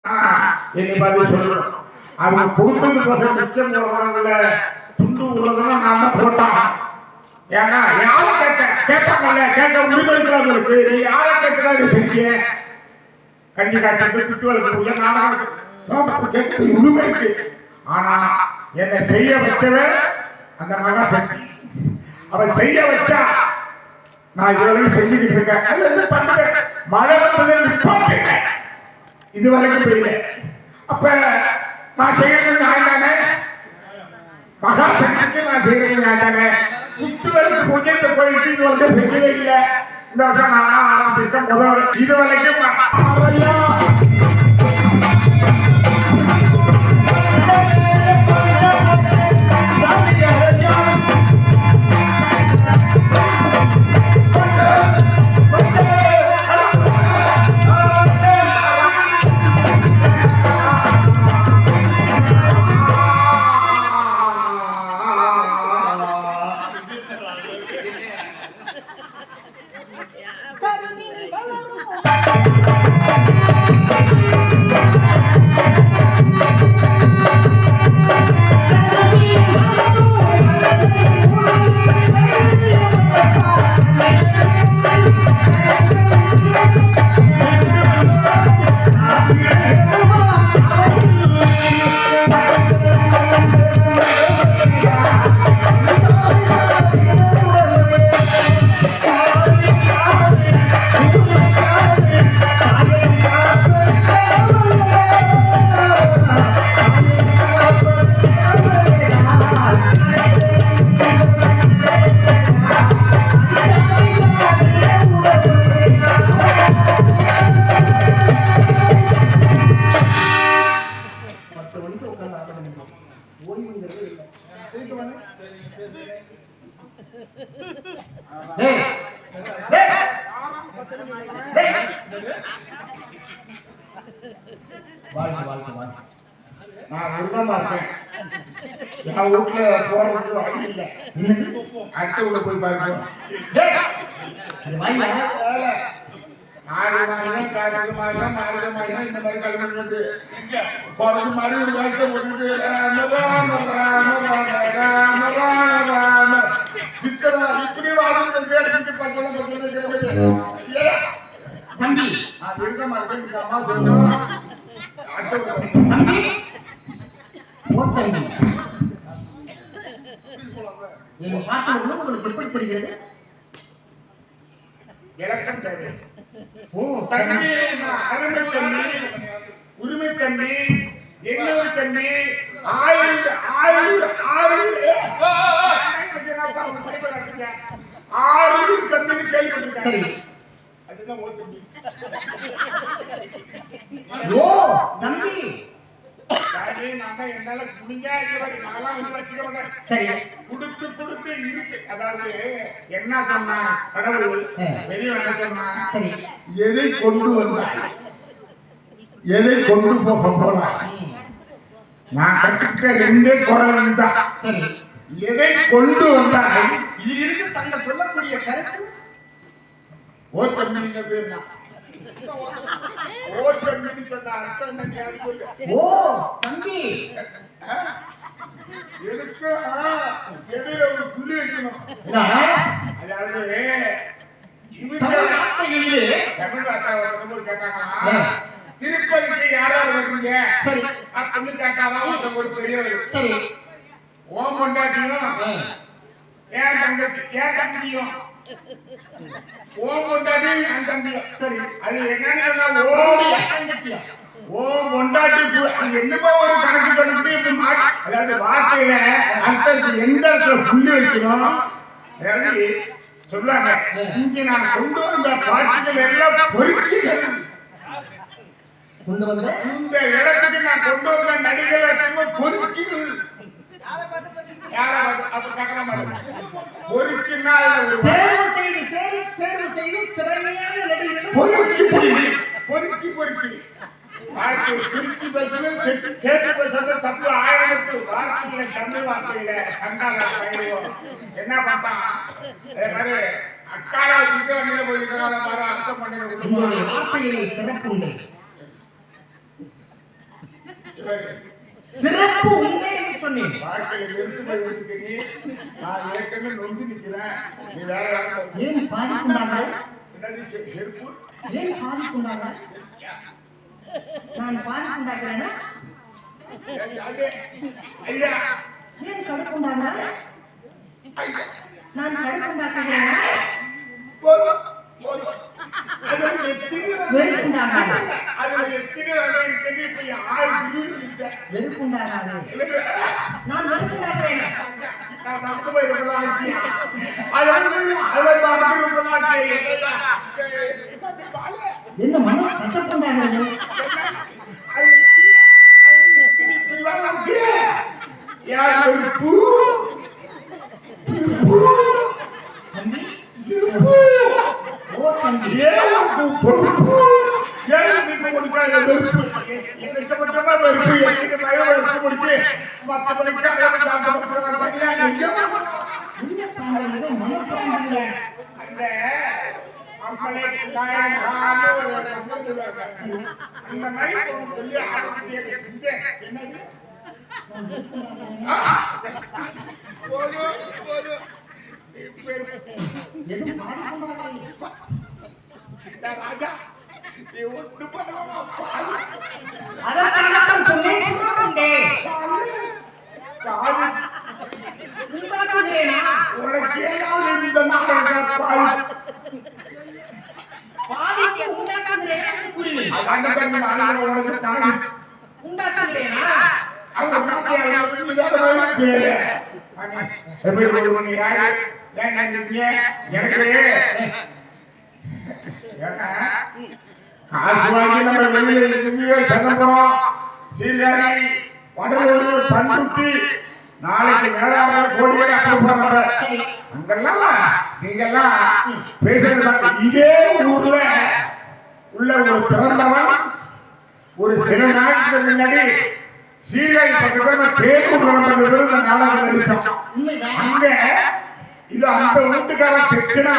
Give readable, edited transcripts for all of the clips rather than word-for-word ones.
என்னை பார்த்து சொல்லணும். அவங்க கொடுத்தது போக மிச்சம் போடுறவங்கள துண்டு உள்ளதெல்லாம் நான் தான் போட்டான். ஏன்னா யாரும் கேட்பாங்கல்ல, கேட்க உரிமை இருக்கிறவங்களுக்கு நீ யாரை கேட்கிறா இதை செஞ்ச கஞ்சி காட்டுறது குத்துவலுக்கு நாடகம் கேட்கறது உரிமை இருக்கு. ஆனா என்னை செய்ய வச்சவன் அந்த மகா சக்தி. அவன் செய்ய வச்சா நான் இதுவரைக்கும் செஞ்சுக்கிட்டு இருக்கேன். அதுல இருந்து பண்ணுவேன். மழை வந்தது நிப்பாட்டிட்டேன், இது வரைக்கும் பெரியல. அப்ப நான் செய்யறது நான் தானே, மகா சக்திக்கு நான் செய்யறது நான் தானே. குத்துவலுக்கு புண்ணியத்தை போயிட்டு இது வரைக்கும் செஞ்சதே இல்லை. இந்த வருஷம் நான் ஆரம்பிச்சிருக்கேன். முதல் இது வரைக்கும் நான் விருதமா இருக்கேன். என் வீட்டுல போறதுக்கு வழி இல்லை. அடுத்த வீட்டுல போய் பாருங்க. ஆடு மாதம் காடு மாதம் மாடு மாதம் இந்த மாதிரி கல்வி போறது மாதிரி ஒரு வார்த்தை போட்டுட்டு சித்தரா இப்படி வாதிட்டு தம்பி நான் விருதமா இருக்கேன். இந்த அம்மா சொல்லணும் உங்களுக்கு எப்படி தெரிகிறது? விளக்கம் தேவை. தன்மை அருமை தன்மை, உரிமை தன்மை, எண்ணூறு தன்மை, ஆறு தன்மை கைப்பற்றிருக்காங்க. அதுதான் ஓ தம்பி. ஓ தம்பி என்னால குடிஞ்சா நான்லாம் வந்து வச்சுக்க மாட்டேன். சரி கொடுத்து கொடுத்து இருக்கு. அதாவது என்ன சொன்னா கடவுள் பெரிய என்ன சொன்னா, எதை கொண்டு வந்தாய், எதை கொண்டு போக போறாய். நான் கற்றுக்கிட்ட ரெண்டே குரல் தான். சரி எதை கொண்டு வந்தாய். இதில் இருக்கு தங்கள் சொல்லக்கூடிய கருத்து. ஓ தம்பிங்கிறது என்ன, ஓ தம்பி சொன்ன அர்த்தம் என்ன? ஓ தம்பி எதுக்கு இடையில ஒரு புள்ளி வைக்கணும். அதாவது தமிழ் வார்த்தை கேட்டாங்களா, திருப்பதிக்கு யார் யார் வருவீங்க அப்படின்னு கேட்டாதான் ஒருத்தங்க ஒரு பெரியவர். ஓம் கொண்டாட்டியும் ஏன் தங்கச்சி ஏன் தம்பியும் ஓம் கொண்டாட்டியும் என் தம்பியும். சரி அது என்னன்னு ஓம் கொண்டாட்டி என்னப்பா ஒரு கணக்கு கணக்கு இப்படி மாறி. அதாவது வார்த்தையில அர்த்தத்துக்கு எந்த இடத்துல புள்ளி வைக்கணும். அதாவது சொல்லுவாங்க, இங்க நான் கொண்டு வந்த காட்சிகள் எல்லாம் பொறுக்கிகள். இந்த இடத்துக்கு நான் கொண்டு வந்த நடிகர்கள் பொறுக்கிகள். சேர்த்து பேசுறது தப்பு. ஆயிரத்து வார்த்தையில தமிழ் வார்த்தையில சண்டாக என்ன பண்ணான் அக்கால வச்சுட்டு வண்டியில போயிட்டு அதை மாதிரி அர்த்தம் பண்ணி வார்த்தையிலே சிறப்புண்டு. சிறப்பு உண்டே என்று சொன்னேன். வாழ்க்கையில நிறுத்து போய் வச்சுக்க நீ. நான் ஏற்கனவே நொந்து நிக்கிறேன். நீ வேற ஏன் பாதிக்குண்டாங்க? என்னது செருப்பு? ஏன் பாதிக்குண்டாங்க? நான் பாதிக்குண்டாகிறேன்னா ஐயா ஏன் கடுக்குண்டாங்க? ஐயா நான் கடுக்குண்டாகிறேன்னா போதும் போதும். அதுல எத்தனை வெறுக்குண்டாங்க? அதுல எத்தனை வகை இருக்குது? இப்ப 6 பிரிவு இருக்கு. வெறுக்குண்டாங்க? நான் வெறுக்குண்டாகிறேன். நான் நமக்கு போய் ரொம்ப நாளைக்கு அதை பார்த்து ரொம்ப நாளைக்கு என்ன மனம் கசப்புண்டாகிறது? தம்பி ஓ தம்பி அந்த மாதிரி சொல்லி ஆரம்பிக்க செஞ்சேன். என்னது எது பாதிக்குண்டாகிறது? ராஜா நீ ஒன்று பண்ண அதற்காகத்தான் சொன்னேன் சிறப்புண்டே. உண்டாக்குகிறேனா? உனக்கு ஏதாவது இந்த நாடகம் பாதிக்கு உண்டாக்குகிறேன் என்று கூறினேன். உண்டாக்குகிறேனா? காசு வாங்கி நம்ம வெளியில எங்கேயோ சதம்பரம் சீர்காழி வடலூர் பண்ருட்டி நாளைக்கு வேளாண் கோடிகள் அனுப்புறாங்க. அங்கெல்லாம் நீங்கெல்லாம் பேசுறது இதே ஊர்ல உள்ள ஒரு பிறந்தவன் ஒரு சில நாட்களுக்கு முன்னாடி சீர்காழி பக்கத்துல தேனூர் இந்த நாடகம் நடிச்சோம். அங்க இது அந்த வீட்டுக்காரன் பிரச்சனை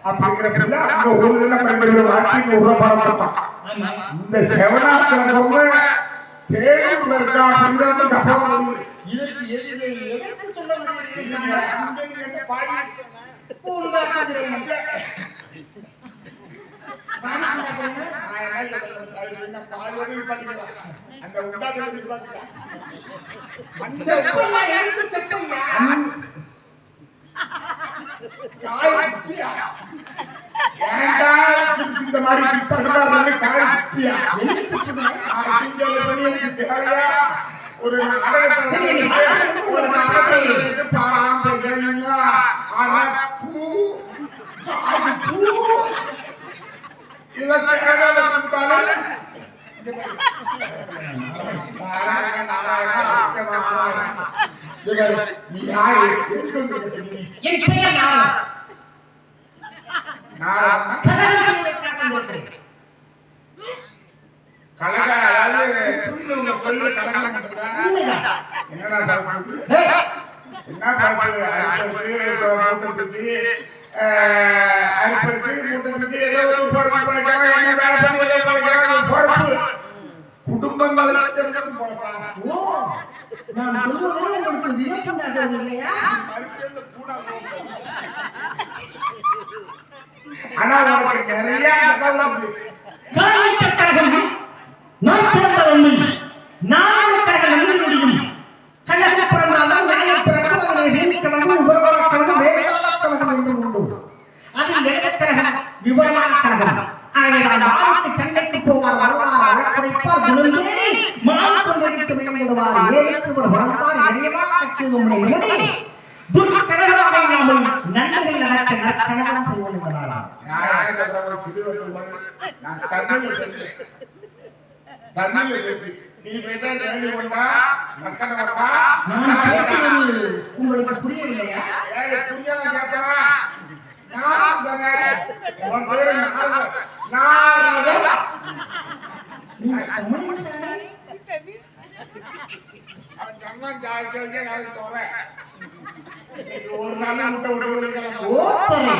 அப்படிங்கிற பிள்ளை அங்க ஒரு தினம் 2 பேரும் வாழ்க்கை உருவப்படம் கொடுத்தான். இந்த செவனாத்திரங்க தேனூர்ல இருக்கா அப்படிதான் கப்பலாம் இதற்கு எதற்கு சொல்ல வருகிறீர்கள்? அங்க நீ என்ன பாதி உண்டாக்குகிறேன். அந்த உண்டாக்குறது செப்பையா எடுத்து செப்பையா? இந்த மாதிரி காரியா தேவையா ஒரு என் பெயர் நாரதன். கலக அதாவது புரிந்து கொள்ளு கலகம் என்னடா பரப்பு என்ன பரப்பு அரிப்பது மூட்டத்துக்கு ஏதோ ஒரு பொழப்பு படைக்கிறாங்க. என்ன வேலை பண்ணி ஏதோ படைக்கிறாங்க பொழப்பு குடும்பங்களுக்கு தெரிஞ்சது பொழப்பாங்க. ஓ, நான் சொல்வதே உங்களுக்கு வியப்புண்டாகிறது இல்லையா? ஆனா உனக்கு நிறைய தகவல் காரியக்கழகம் நான் பிறந்த ஒண்ணு நாயக்கழகம் நம்ப முடியும். கழகம் பிறந்தால்தான் நியாயம் பிறக்கும். அதிலே வேணிக்கழகம் விவரமான கழகம் வேளாண் கழகம் என்று உண்டு. அதில் எழுதக்கழகம் விவரமான கழகம். ஆகவே நான் வாதத்து சண்டைக்கு போவார் வருவார் வழக்குரைப்பார் குணம் தேடி மாதம் வகித்து விடுவார் ஏழைக்கு ஒரு வளர்ந்தார் எரியவா கட்சியும் முடி துர்க்க கழகமாக இல்லாமல் நன்மைகள் நடக்க நற்கழகம் செய்வதாரா? நான் தமிழ்ல பேசி நீ பேட்டா தேடி கொண்டா மக்கள் கொண்டா நான் பேசுவது உங்களுக்கு புரியவில்லையா? புரியாத கேட்கறா நாரதன் தானே உன் பேரு நாரதன் தமிழ் தானே? அவன் சொன்னா ஜாக்கிரதையா யாரும் தோற ஒரு நாள் முட்டை விட்டு ஓத்தரை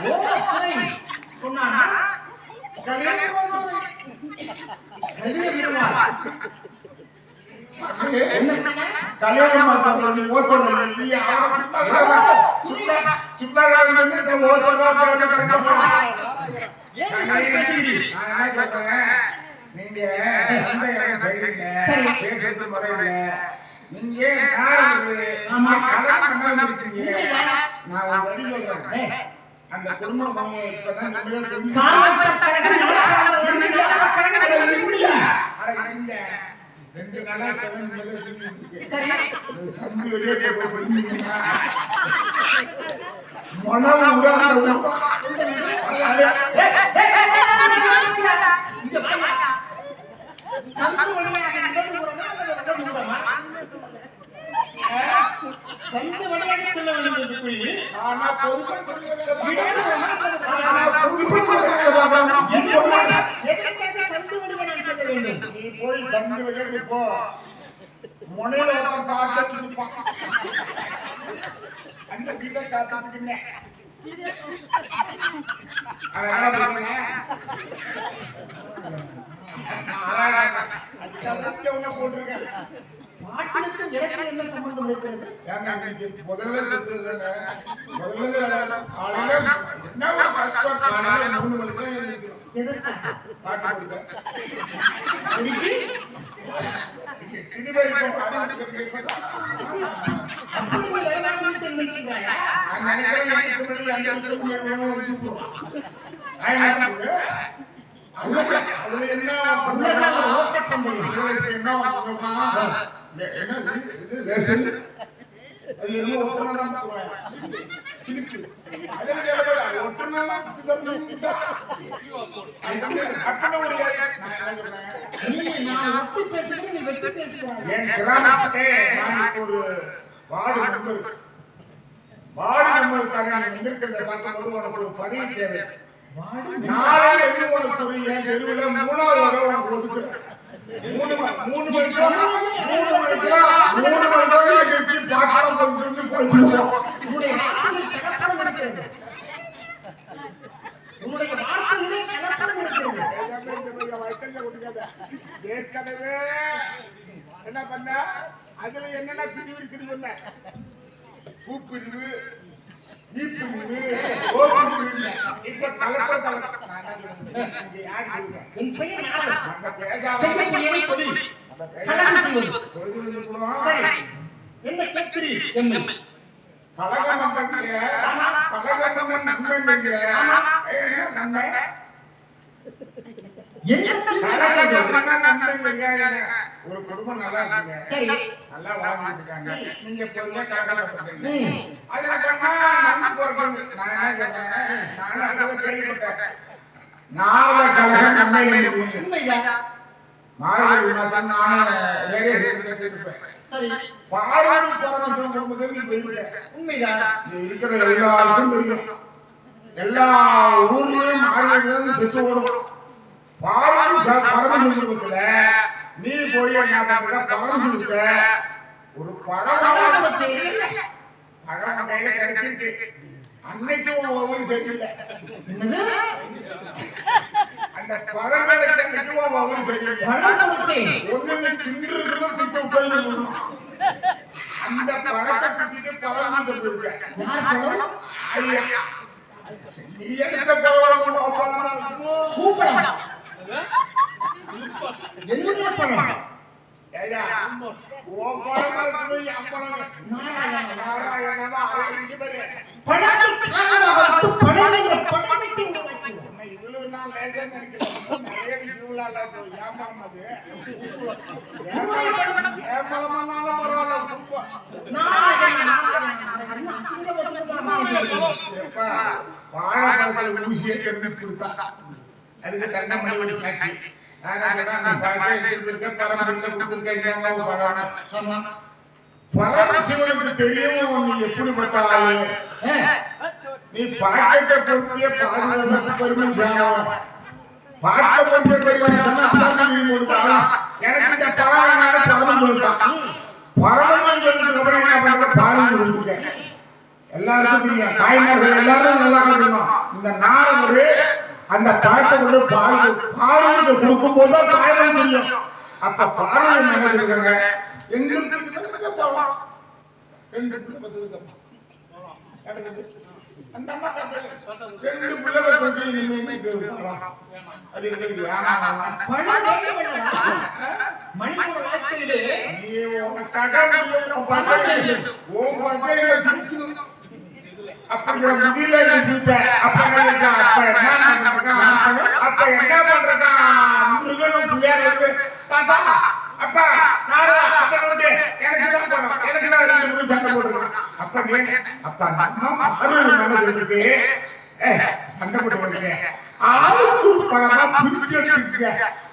ஓத்தரை சொன்னானா? கல்லிய விடுவார். சாமி, என்ன கல்யாணம் பார்த்தாரு, நீ ஓட்டுற, நீ அவனை சும்மா கிடந்து இந்த ஓட்டுறா, கரெக்டா போறா. சாமி, நான் என்ன சொல்றேன், நீங்க எந்த இடம் சரியில்லை, சரி. பேசுறது முறையில்லை, நீங்க யாரு கடன் பண்ண இருக்கீங்க. நான் ஒரு வழி சொல்றேன், அந்த குடும்பம் இப்பதான் நிம்மதியா தெரிஞ்சு ரெண்டு நாளா இப்பதான் நிம்மதியா தெரிஞ்சு சந்தி வெளியே போய் தெரிஞ்சீங்கன்னா மனம் விடாத சந்து வழியாக நடந்து போறோமா அல்லது நடந்து போறோமா? சந்து வழியாக செல்ல வேண்டும் என்று கூறி ஆனா பொதுப்படி எதற்காக சந்து வழியாக நான் செல்ல வேண்டும்? நீ போய் சந்தி வெளியே போ, முனையில ஒருத்தன் காட்டு நிற்பான், அந்த வீட்டை காட்டுறதுக்குங்க அவன் என்ன பண்ணுங்க போட்டிருக்கேன். பாட்டுக்கு எனக்கு என்ன சம்பந்தம் இருக்கிறது? ஏங்க இன்னைக்கு முதல்ல காலையில என்ன ஒரு கஷ்டம், காலையில 3 மணிக்கு எழுந்திருக்கணும். எதற்காக? பாட்டு கொடுக்க இதுவரை அப்படி வருமானம் என்று நினைக்கிறாயா? நான் நினைக்கிறேன் எனக்கு முன்னாடி அந்த அதுல என்ன உள்ளதான் ஒரு ஓட்டப்பந்தயம். என்ன அது என்ன ஒட்டுனதான் சிரிப்பு அதுல ஒட்டுனா நான் ஒட்டி பேசுகிறேன், நீ வெட்டி பேசுகிறாய். என் கிராமத்திலே நான் ஒரு வார்டு மெம்பருக்காக நீ வந்திருக்கிறத பார்க்கும்போது உனக்கு ஒரு பதவி தேவை. நாளை எது உனக்கு ஒரு என் தெருவில் 3வது வரை உனக்கு ஒதுக்குறேன். 3 மணிக்கு பாட்டாளம் கொண்டு போயிடுவோம். உன்னுடைய வார்த்தையில் கலப்படம் இருக்கிறது. உன்னுடைய வார்த்தையிலே கலப்படம் இருக்கிறது. ஏற்கனவே என்ன பண்ண, அதுல என்னென்ன பிரிவு இருக்குன்னு பூப்பிரிவு, நீப்பிரிவு, ஓப்பிரிவு, இப்ப கலப்பட என் பெயர் நாடு. நம்ம பேசாத செய்யக்கூடிய தொழில் கலகம் செய்வது. சரி, என்ன கேட்கிறீர் எம்மை? கலகம் பண்றீங்க, கலகம் நன்மைங்கிற என்ன நன்மை? ஒரு குடும்பம் நல்லா இருக்குங்க, சரி, நல்லா வாழ்ந்துட்டு இருக்காங்க, நீங்க பொருளா கலகம் பண்றீங்க, அதுல சொன்னா நன்மை போறது. நான் என்ன சொல்றேன், நானும் அப்பதான் கேள்விப்பட்டேன், நாரத கலகம் நன்மை உண்மைதான். மார்கழி மாதம் நானும் ரேடியோ கேட்டுருப்பேன். சரி, பார்வதி பரமேஸ்வரன் குடும்பத்தில் நீ போய்விட்ட. உண்மைதான். நீ இருக்கிற எல்லாருக்கும் தெரியும், எல்லா ஊர்லயும் மார்கழி செத்து ஓடும். பார்வதி பரமேஸ்வரன் குடும்பத்துல நீ போய் என்ன பண்ற, பரமேஸ்வரத்த ஒரு பழம் கையில கிடைச்சிருக்கு. அன்னைக்கு ஒவ்வொரு சரியில்லை, என்னது? அந்த பழம் கிடைச்ச அன்னைக்கு ஒவ்வொரு சரியில்லை. பழம் கொடுத்தேன். ஒண்ணு தின்றுகளும் திட்டு போயிடணும். அந்த பழத்தை திட்டிட்டு பழம் போயிருக்க. யார் பழம்? ஐயா, நீ எடுத்த பழம் பழமா இருக்கும். பூப்பழம். என்னுடைய பழம். ஐயா, உன் பழமா இருக்கணும், என் பழம். நாராயணமா அரைஞ்சு பாரு. பழத்தை காரணமாக வைத்து பழங்களை பழமிட்டு உருவாக்கினோம். உன்னை இவ்வளவு நாள் லேசா நினைக்கிறேன், நிறைய விஷயங்களால ஏமாமது. ஏமாமனாலும் பரவாயில்ல, கும்பம். எப்பா, வாழைப்பழத்தில் ஊசியை தெரிஞ்சுட்டு கொடுத்தா அதுக்கு தங்க மணி சாட்சி. பரமசிவனுக்கு தெரியும் நீ எப்படிப்பட்ட ஆளு. நீ பாக்கெட்டை பொறுத்திய பாதுகாப்பு பெருமை சாணம், பாட்டை பொறுத்த பெருமை சொன்னா எனக்கு இந்த பரவாயில்ல பரமன் சொல்லிட்டான். பரமன் சொன்னதுக்கு அப்புறம் என்ன பண்ற, பாருங்க கொடுத்துக்க. எல்லாருக்கும் தெரியும், தாய்மார்கள் எல்லாரும் நல்லா இருக்கணும். இந்த நாரதரு அந்த பழத்தை கொண்டு பார்வதிக்கு கொடுக்கும் போது தான் தாய்மொழி தெரியும். அப்ப பார்வதி நினைச்சிருக்காங்க, எங்களுக்கு பழம் ரெண்டு பிள்ளை பத்துக்கு அந்த அம்மா ரெண்டு பிள்ளை பத்துக்கு இனிமே பழம் அது எங்களுக்கு வேணாம். நீ உனக்காக அப்படிங்கிற முதியில அப்ப என்ன பண்றான் முருகனும் பிள்ளையார் வந்து தாத்தா அப்பா நாரா அப்ப எனக்கு தான் போனோம், எனக்கு தான் ரெண்டு முடி சண்டை போட்டுருக்கான். அப்ப அந்த அம்மா நடந்துருக்கு சண்டை போட்டு ஆளுக்கு பழமா பிரிச்சு எடுத்துக்க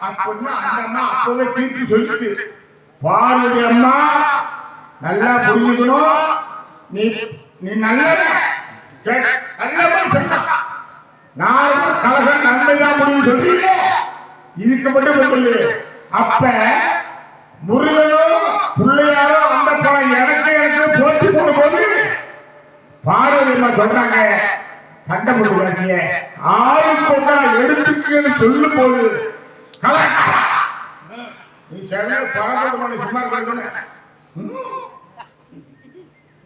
அப்படின்னு அந்த அம்மா அப்பவே தீர்ப்பு சொல்லிட்டு, பார்வதி அம்மா நல்லா புரிஞ்சுக்கணும், நீ நீ நல்லபடி செஞ்சா நாளை கலகம் நன்மைதான் முடியும் சொல்றீங்க, இதுக்கு மட்டும் சொல்லு. அப்ப முருகனோ பிள்ளையாரோ அந்த படம் எனக்கு போட்டி போடும் போது பார்வதி அம்மா சொல்றாங்க, சண்டை போட்டுக்காதீங்க, ஆளுக்கு ஒன்றா எடுத்துக்கன்னு சொல்லும் போது கலாச்சாரம் நீ சில பழம் சும்மா இருக்கிறது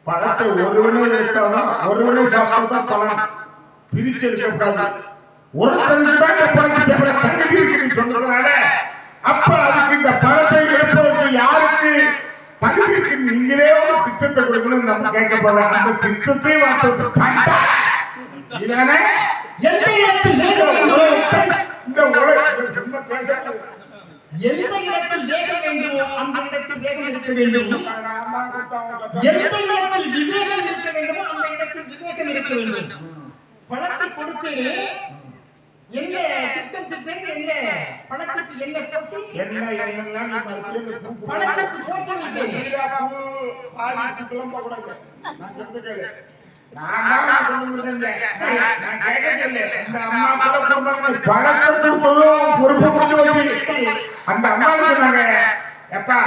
பழத்தை ஒருவனே எடுத்தாதான் ஒருவனே சாப்பிட்டாதான் பழம் பிரிச்சு எடுக்கக்கூடாது. ஒருத்தனுக்கு தான் இந்த பழத்தை தகுதி இருக்கு சொன்னதுனால அப்ப அதுக்கு இந்த பழத்தை எடுப்பதற்கு யாருக்கு தகுதி இருக்கு நீங்களே ஒரு திட்டத்தை கொடுக்கணும் நம்ம கேட்க போறோம். அந்த திட்டத்தை வார்த்தை சண்டை இதானே எந்த இடத்தில் இந்த உலகத்தில் சும்மா பேசக்கூடாது. எந்த இடத்தில் வேகம் வேண்டுமோ அந்த இடத்தில் வேகம் இருக்க வேண்டும். எந்த இடத்தில் விவேகம் இருக்க வேண்டுமோ அந்த இடத்தில் விவேகம் இருக்க வேண்டும். பழத்தை கொடுத்து என்ன திட்டம் திட்டம் என்ன பழத்துக்கு என்ன போட்டி என்ன பழத்துக்கு போட்டி அந்த அம்மாவுக்கு நாங்க எப்பா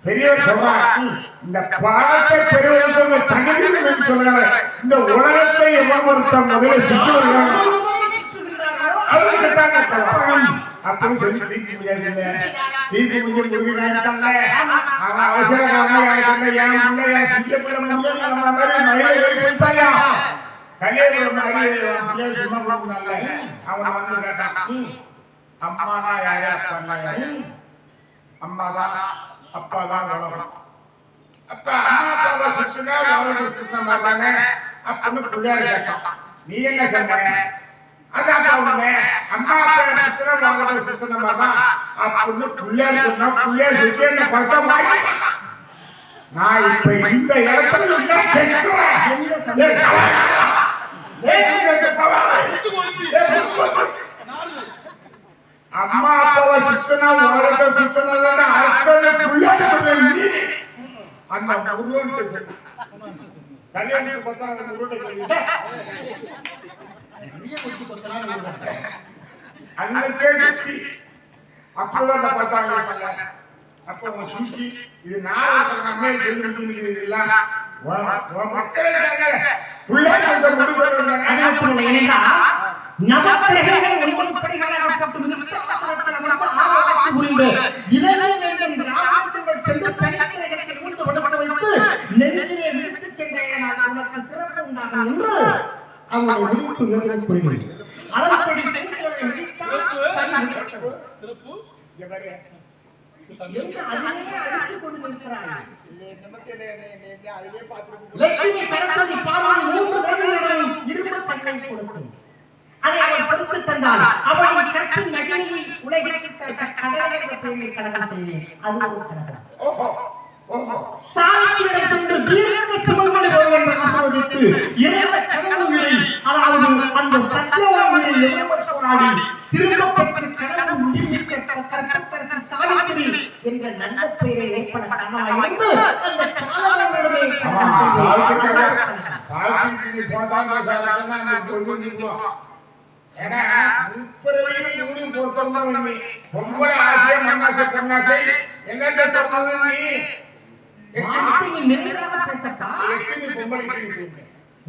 பெரியவர் சொல்றாங்க, இந்த பழத்தை பெறுவதற்கு தகுதி சொல்றாங்க. இந்த உலகத்தை எவ்வளவு ஒருத்தர் முதல்ல சுற்றி வருகிறாங்க அவருக்கு தாங்க பழம் அப்படின்னு சொல்லி தீர்ப்பு முடியாது. தீர்ப்பு முடிஞ்சு முடிஞ்சுட்டாங்க. அவன் அவசர காரணம் என் பிள்ளை சிங்க பிள்ளை முடியாது நம்ம மாதிரி மயிலை போயிட்டாயா கல்யாணம் மாதிரி பிள்ளைகள் சும்மா கொடுத்தாங்க. அவன் வந்து கேட்டான், அம்மானா யாரு அப்பான்னா யாரு? அம்மாதான் அப்பாதான் உலகம். அப்ப அம்மா அப்பாவை சுத்தினா உலகத்தை சுத்தின மாதிரிதானே அப்படின்னு பிள்ளையாரு கேட்டான். நீ என்ன சொன்ன? அதான் உண்மை, அம்மா அப்பா சுத்தின உலகத்தை சுத்தின மாதிரிதான் அப்படின்னு பிள்ளையாரு சொன்னா பிள்ளையார் சுத்தி அந்த பழத்தை வாங்கிட்டான். நான் இப்ப இந்த இடத்துல அம்மா அப்பாவை சுத்தினா உலகத்தை சுத்தினதான அர்த்தம் பிள்ளையாட்டு அந்த முருகன் கல்யாணத்துக்கு பார்த்தா அந்த முருகன் அன்னைக்கே சுத்தி அப்பதான் அந்த பார்த்தாங்க. அப்ப உங்க சுத்தி இது நாளைக்கு அம்மையை சொல்லி முடியுது இதெல்லாம் மக்களே பிள்ளைங்க முடிவு நவக்கிரகங்களை ஒன்பதுபடிகளாக போட்டு நிறுத்த அவசரத்தில் அமர்ந்து ஆராய்ச்சி புரிந்து இளமை வேண்டும் ராமேஸ்வரம் சென்று சனிக்கிரகங்களை மூன்று படுக்க வைத்து நெஞ்சிலே விரித்து சென்றேன் உனக்கு சிறப்பு உண்டாகும் என்று அவருடைய விழிப்பு வேதனை புரிகிறது. அதன்படி சனீஸ்வரனை விதித்தால் சிறப்பு அதிலே அழைத்துக் கொண்டு நிற்கிறார்கள். லட்சுமி சரஸ்வதி பார்வதி மூன்று தேவிகளிடம் இரும்பு பட்டை கொடுக்கும். அதை அவள் பொறுத்து தந்தால் அவளின் கற்பின் மகிமையை உலகிற்கு கடலைகளை பெருமை கழகம் செய்தேன். அது ஒரு கழகம். சாவித்திரிடம் சென்று தீர்க்க சுமங்கலி போய் என்று ஆசீர்வதித்து இறந்த கடவுள் உயிரை அதாவது அந்த சத்தியவான் உயிரை எவ்வளவு போராடி திரும்ப பெற்று கடவுள் முடிவிட்ட கற்பரசி சாவித்திரி என்ற நல்ல பெயரை ஏற்பட காரணமாயிருந்து அந்த காலங்களிடமே சாவித்திரி போனதான் ஏன்னா முப்பரையும் மூணு பொறுத்தவங்க ரொம்ப ஆசை மண்ணாசை பொண்ணாசை என்னத்தை தரணும் நீ நிறைவாக பேசப்பா பொம்பளை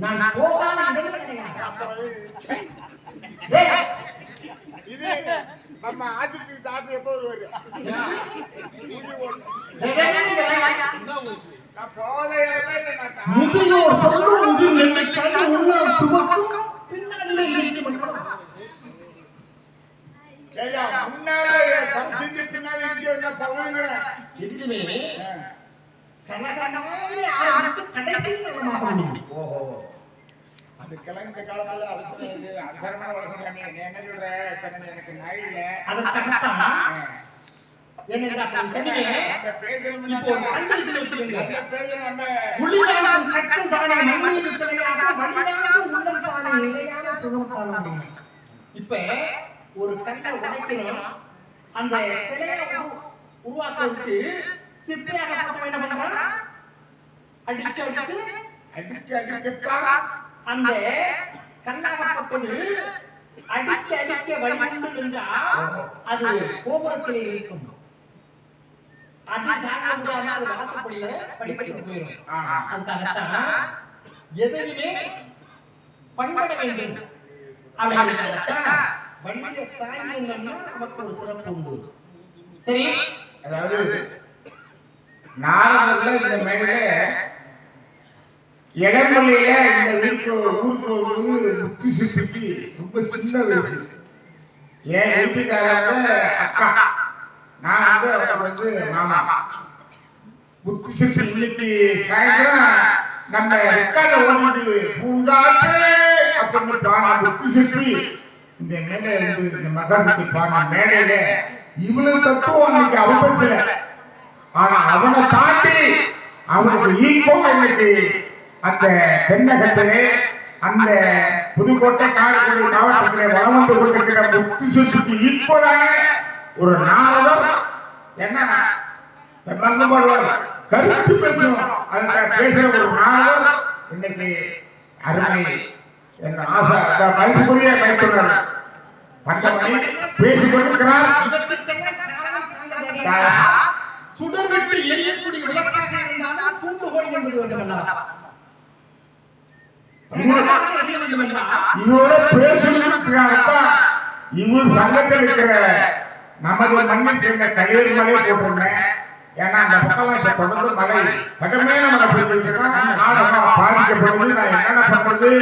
நான் போகாத இடமே கிடையாது. டேய், இது நம்ம ஆதித்ய டாக்டர் எப்போ வருவாரு? டேய், டேய், இங்க வாங்க. நான் போத இடமே இல்லை நான். முதியோர் சொல்லும் முது நெல்லிக்காய் முன்னால் துவக்கும் பின்னாலே இருக்கும் என்றால் ஐயா, முன்னாலே பரிசெஞ்சு பின்னாலே இருக்கு பகலுங்கிறேன். எதுவுமே கனக மாதிரி ஆரம்பித்து கடைசி காலமாக முடியும். ஓஹோ, அதுக்கெல்லாம் இந்த காலத்துல அவசரமான வளர்ச்சி. என்ன சொல்ற, இப்ப எனக்கு நாயில அதற்காகத்தான் என்னடா சொன்னீங்க, நம்ம பேசணும். இப்போ வாழ்க்கையில் வச்சுக்கோங்க, நம்ம பேசணும். நம்ம உள்ளிடாகும் கற்கள் தானே மண்மீது சிலையாக வழிதாகும் உள்ளம் தானே நிலையான சுகம் காண. இப்ப ஒரு கல்லை உடைக்கிறோம், அந்த சிலையை உருவாக்குறதுக்கு சிற்பியாக என்ன பண்றான், அடிச்சு அடிச்சு அடிக்கத்தான் அந்த கல்லாகப்பட்டது அடிக்க அடிக்க வழிபடும் என்றால் அது கோபுரத்திலே இருக்கும். அது தாங்க முடியாத அது வாசப்படியில படிப்படிக்கு போயிடும். அதுக்காகத்தான் எதையுமே பண்பட வேண்டும். அப்படிங்கிறதான் வழியை தாங்கினோம்னா நமக்கு ஒரு சிறப்பு உண்டு. சரி, அதாவது நாரதர்ல இந்த மேலே இடமொழியில இந்த ஊருக்கு வரும்போது முத்தி சிப்பிக்கு ரொம்ப சின்ன வயசு. என் வீட்டுக்காரங்க அக்கா, நான் அவருக்கு மாமா. முத்தி சிப்பி இன்னைக்கு சாயந்தரம் நம்ம ரெக்கார்ட்ல ஓடிது பூங்காற்று அப்படின்னு பாடின முத்தி சிப்பி இந்த மேடையில இருந்து இந்த மகாசக்தி பாடின மேடையில இவ்வளவு தத்துவம் இன்னைக்கு அவன் பேசல. ஆனா அவனை தாண்டி அவனுக்கு ஈக்குவலா இன்னைக்கு அந்த தென்னகத்திலே அந்த புதுக்கோட்டை காரைக்குடி மாவட்டத்திலே வளம் வந்து கொண்டிருக்கிற முக்தி சுற்றுக்கு ஈக்குவலான ஒரு நாரதர் என்ன கருத்து பேசணும். அந்த பேசுற ஒரு நாரதர் இன்னைக்கு அருமை என்ன ஆசை மதிப்புக்குரிய மைத்துனர் தங்கமணி பேசிக் கொண்டிருக்கிறார். சுடர் விட்டு எரியக்கூடிய விளக்காக இருந்தாலும் தூண்டுகோல் என்பது வேண்டுமல்லவா? இவரோட பேசுறதுக்காகத்தான் இவர் சங்கத்தில் இருக்கிற நமது மண்ணை சேர்ந்த கழிவு மலையை போட்டிருந்தேன். ஏன்னா அந்த பக்கம் இப்ப தொடர்ந்து மழை கடுமையான மழை பெய்ஞ்சிட்டு இருக்கா, நாடகம் பாதிக்கப்படுது. நான் என்னென்ன பண்றது,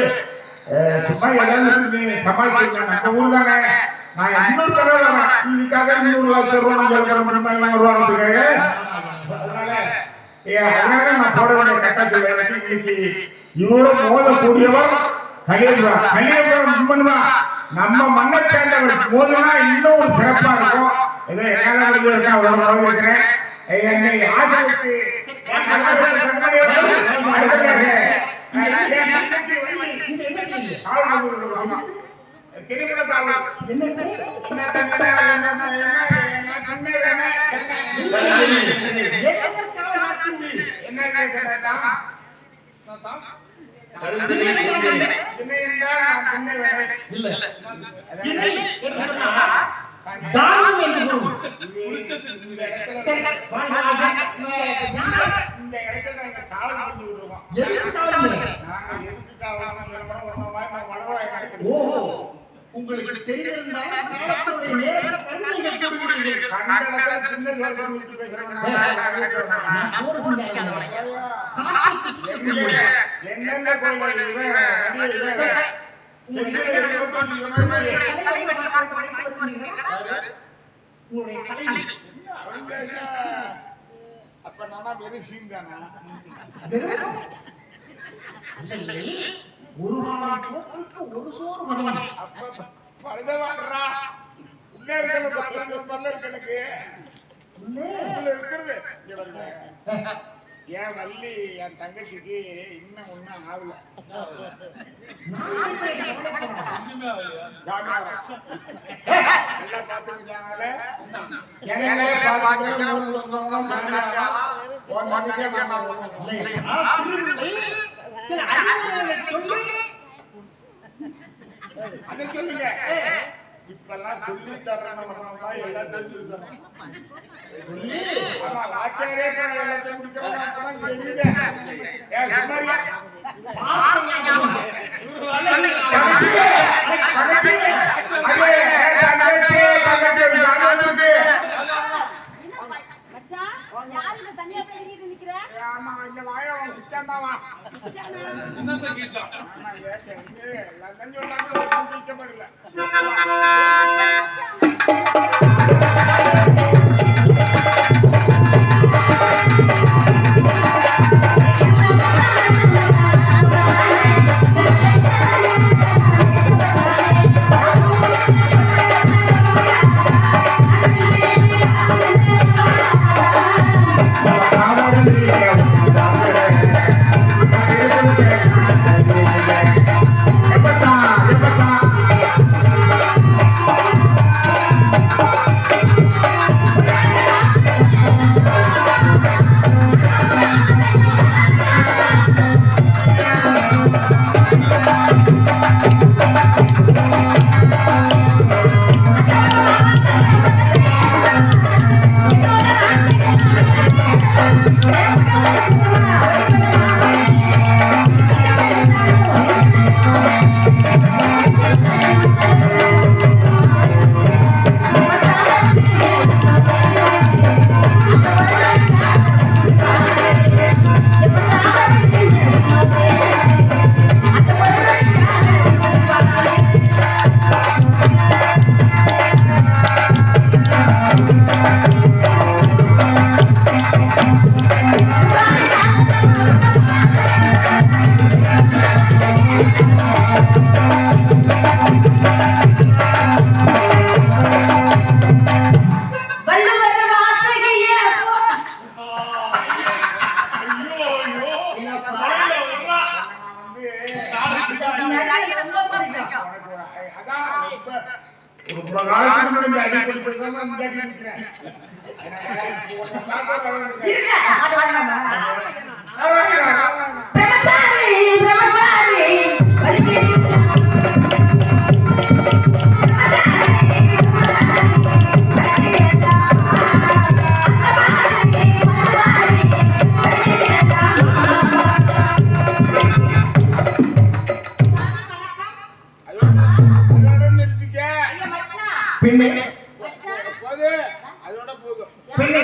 சும்மா ஏதாவது சமாளிக்க நம்ம ஊர் தானே. நான் இன்னொரு தடவை வரேன், இதுக்காக 200 ரூபாய் செலவு பண்ண வருவாங்கிறதுக்காக. அதனால நான் போட வேண்டிய கட்டத்தில் எனக்கு இன்னைக்கு இவரோட மோதக்கூடியவர் கலியபுரம். கலியபுரம் உண்மைதான், நம்ம மண்ணை சேர்ந்தவர் மோதுனா இன்னும் ஒரு சிறப்பா இருக்கும். ஏதோ என்னால முடிஞ்சிருக்கா அவ்வளவு மோதி இருக்கிறேன். என்னை ஆதரவுக்கு உங்களுக்கு தெரிந்திருந்தால் காலத்துடைய நேரத்தை என்னென்ன அப்ப நானா வெறும் சீன் தானா? ஒரு சோறு மதம் பழுதவாடுறா உள்ள இருக்கிறது இருக்கிறது. என் வள்ளி என் தங்கச்சிக்கு இன்னும் ஒண்ணும் ஆகல. எல்லாம் பாத்துக்கிட்டாங்களே அதை சொல்லுங்க. இப்பெல்லாம் சொல்லி தரணும், எல்லாம் தெரிஞ்சுருக்கணும். வாத்தியாரே எல்லாத்தையும் முடிக்கிறோம் தெரியுது. தங்கச்சி, தங்கச்சி, அடே, தங்கச்சி, தங்கச்சி, நான் வந்துருக்கு. மச்சான், யாருல தனியா பேசிட்டு நிக்கிற? ஆமா, இந்த வாயை அவன் பிச்சாந்தாவா. மச்சானா? ஆமா, லண்டன் சொன்னாங்க, ஒண்ணும் பிடிக்க முடியல. ரொம்ப காலத்துக்கு முன்னாடி அடி பிடிச்சதுதான் நான் இந்த அடி பிடிக்கிறேன். பெண்ணே போது அதோட போதும் பெண்ணே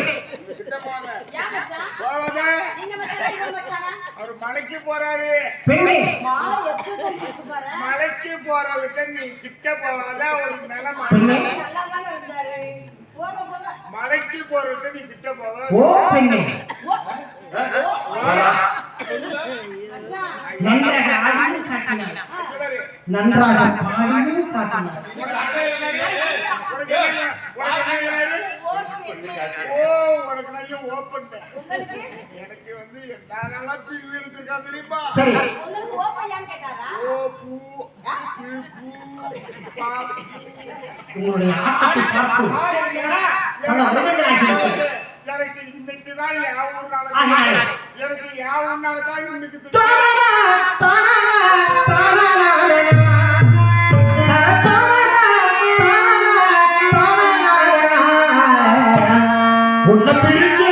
கிட்ட போத யா மச்சான் போவாத நீங்க மச்சான் இவன் மச்சானா அவர் மலைக்கு போறாரு. பெண்ணே மாலை எத்து கொண்டு பாரு மலைக்கு போற விட்ட நீ கிட்ட போவாத ஒரு நிலைமை. பெண்ணே நல்லா தான் இருந்தாரு போக போக மலைக்கு போற விட்ட நீ கிட்ட போவ. ஓ பெண்ணே மச்சான் நன்றாக ஆடியும் காட்டினார், நன்றாக பாடியும் காட்டினார். உனக்கு நையும் ஓப்பன். எனக்கு வந்து என்னெல்லாம் பிரிவு எடுத்திருக்கா தெரியுமா? சரி உங்களுக்கு ஓப்பன் கேட்டாரா ஓ பூ பூ பா உங்களுடைய ஆட்டத்தை பார்த்து பல வருடங்களாகிவிட்டது. எனக்கு இன்னைக்குதான் என் ஊர் நாள். ஆகையால் எனக்கு என் ஊர் நாள் தான் இன்னைக்கு தெரியும். தானா, தானா, தானா, உன்னை பிரிஞ்சு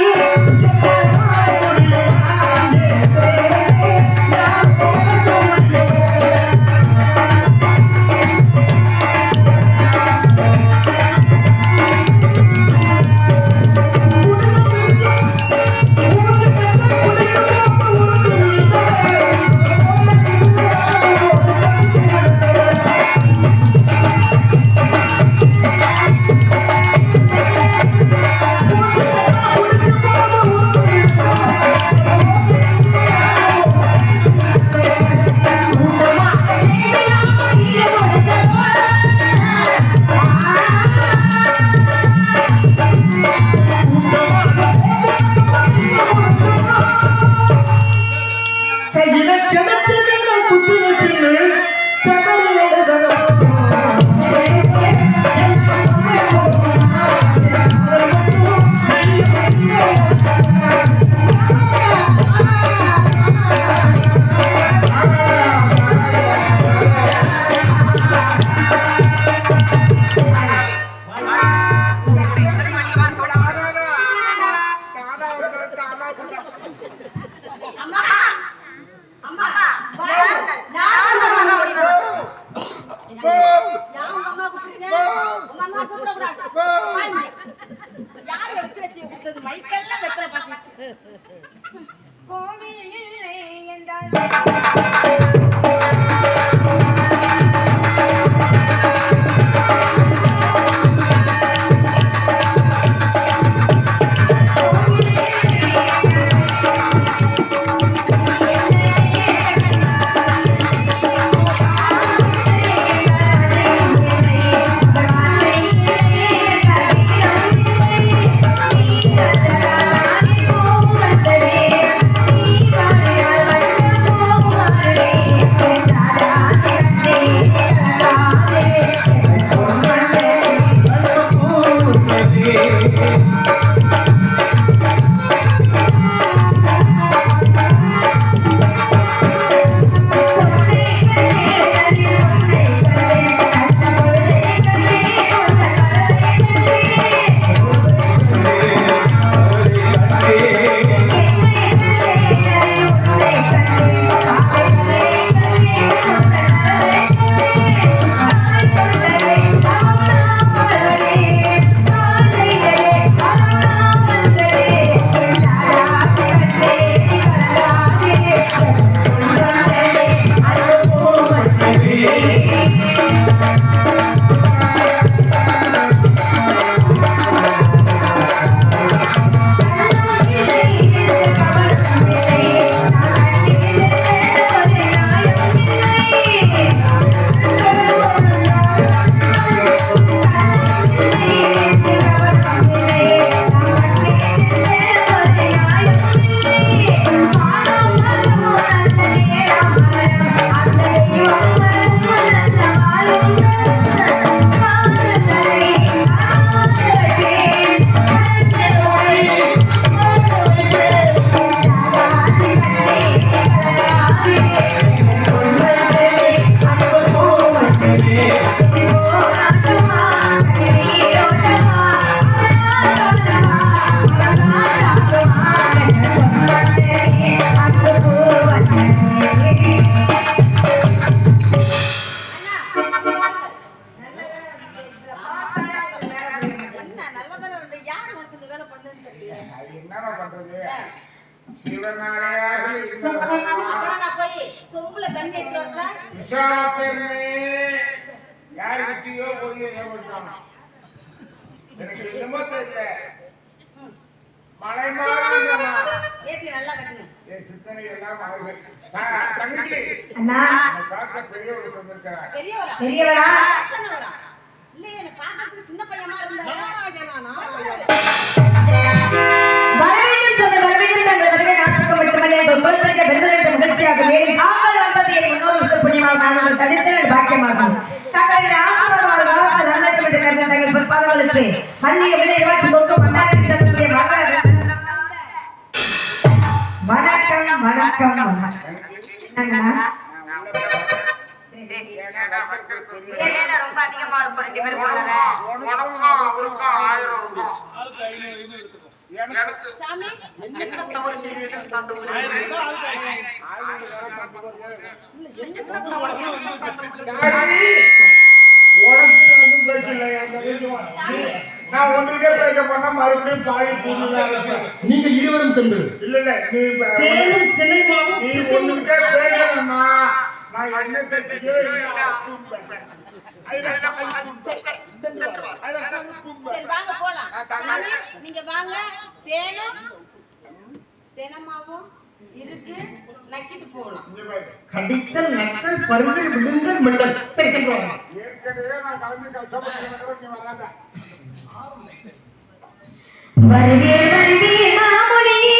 மைக்கெல்லாம் வெத்தலை பாத்துச்சு. கோவில் இல்லை என்றால் என்னமா பண்றது? சிவனாலயாக சொம்புல தண்ணி எடுத்து வந்தா விசாலத்தே யாருக்கிட்டயோ போய் ஏமாற்றான். எனக்கு என்னமோ தெரியல. மலை மாறுங்கம்மா. ஏத்தி நல்லா கட்டுங்க. சித்தனை எல்லாம் மாறுது. தங்கச்சி அண்ணா பார்க்க பெரியவருக்கு வந்திருக்கிறார். பெரியவரா இல்ல எனக்கு பார்க்கறதுக்கு சின்ன பையனா இருந்தாரு. வரவேண்டும் சொன்ன வரவேண்டும் தங்கள் வருகை நாட்டுக்கு மட்டுமல்ல இந்த குலத்திற்கு பெருந்தெடுத்த மகிழ்ச்சியாக வேண்டி தாங்கள் வந்தது என் முன்னோர்களுக்கு புண்ணியமாக நாங்கள் தனித்தல் பாக்கியமாகும். தங்களுடைய ஆசீர்வாதம் வாழ்த்து நல்லது என்று கருத தங்கள் பொற்பாதங்களுக்கு மல்லிகை விலை இருவாட்சி கொடுக்கும் பந்தாட்டி தளத்திலே வணக்கம் வணக்கம் வணக்கம். என்னங்கண்ணா ரொம்ப அதிகமா இருக்கும் 2 பேரும் போடல. சாமி நான் ஒன்றுக்கே பேச போனா மறுபடியும் பாய் நீங்க இருவரும் சென்று இல்ல இல்ல நீ சேலம் சென்னை மாவட்டம் நீ ஒன்றுக்கே பேசணும்னா நான் என்ன தெரிஞ்சுக்கவே இல்லை. சரி வாங்க போலாம். சாமி நீங்க வாங்க. தேனமாவும் இருக்கு நக்கிட்டு போகலாம். கடித்தல் நக்கல் பருங்கள் விழுங்கல் மின்னல். சரி செல்றோம். ஏற்கனவே நான் கலந்து கஷ்டப்பட்டு நீ வராத. வருவே வருவே மாமுனியே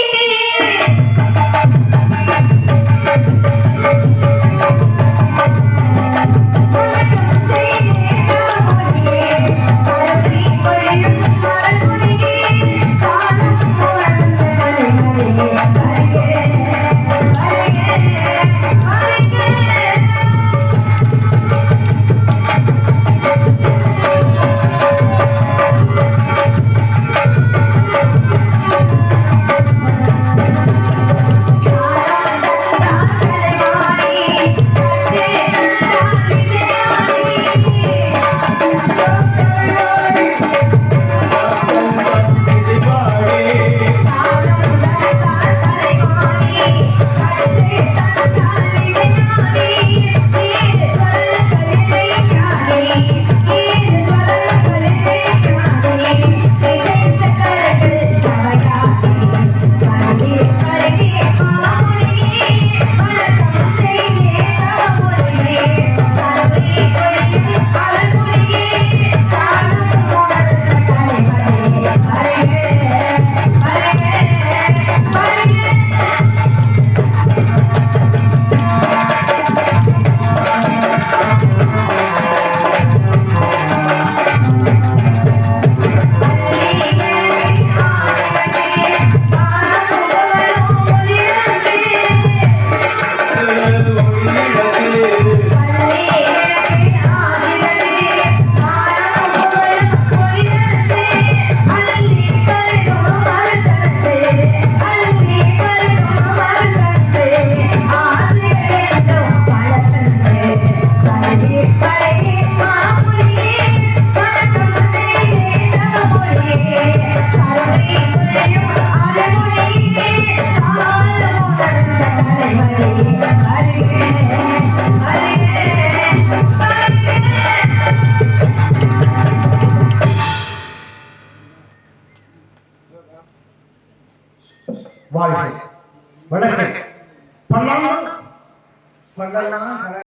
வாழ்க வளர்க பல்லாண்டு வள்ளலாம்